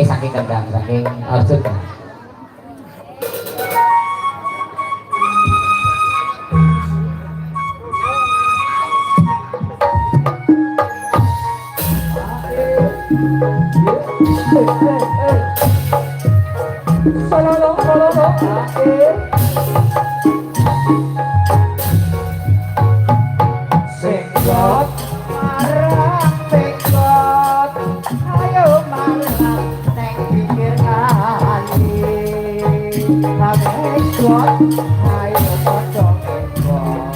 saking kendang saking Arjun. Senggot marang senggot, ayo marang neng pinggir kali. Senggot ayo padha senggot,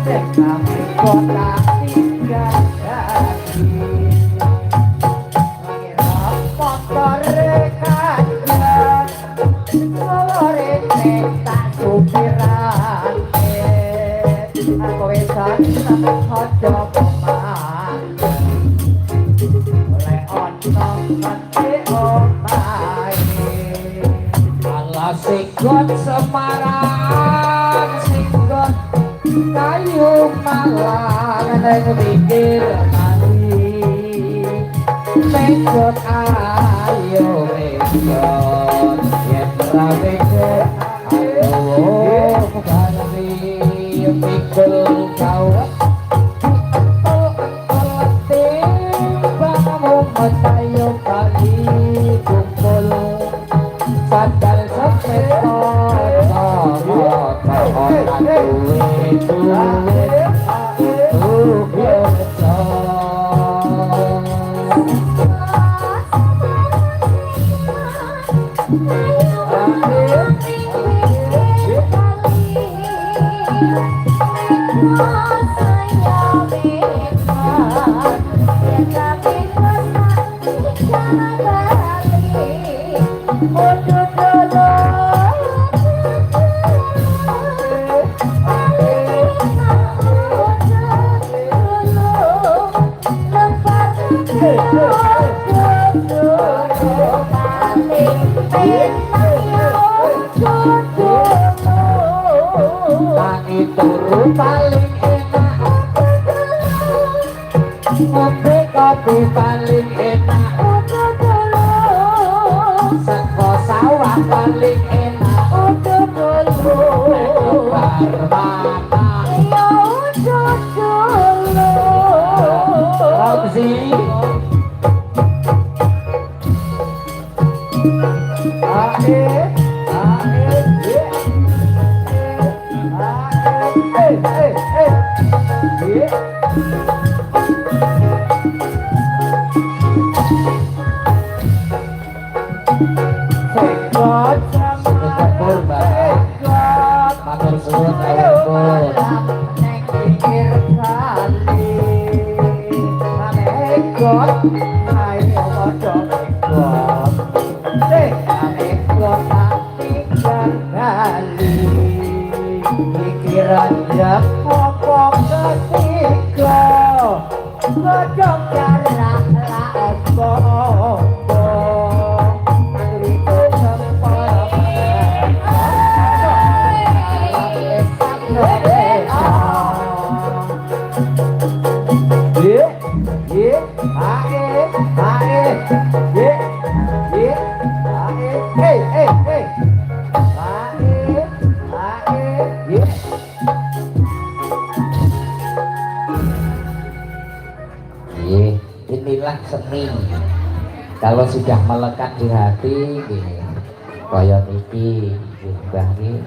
sing senggot tak tinggal lagi. Mengira motor kajian, kolore tak supiran. Aku wesan aja peman oleh ontong ngerti omahe ala singgot Semarang singgot kayu malang neng pinggir kali singgot ayo singgot yen ra singgot ayo kali pikul kau matayo kali kumpul sadal sepet turu paling enak ngopi kopi paling enak seko sawah paling enak barmana yo dulu Ramzi pikiran pokok ketiga godhong jarak la opo itu sempol inilah seni kalau sudah melekat di hati gini kaya niki mbah niki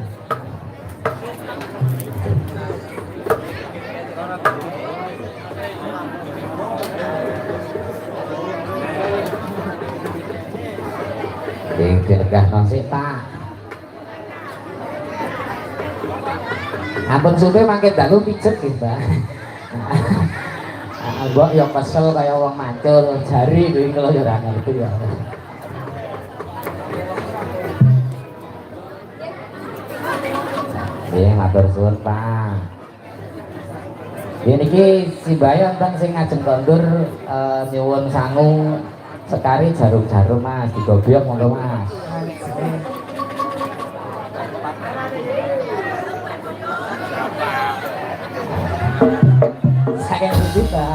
dirgah nasi pak ampun suwe mangke dalu pijet nggih mbah mbok ya kesel kaya wong macul jari kuwi kalau ya ora ngerti ya. Nggih matur suwun Pak. Niki si Bayo teng sing ngajeng kondur nyuwun sangu sekari jarum-jarum Mas digobyok ngono Mas. Saya juga.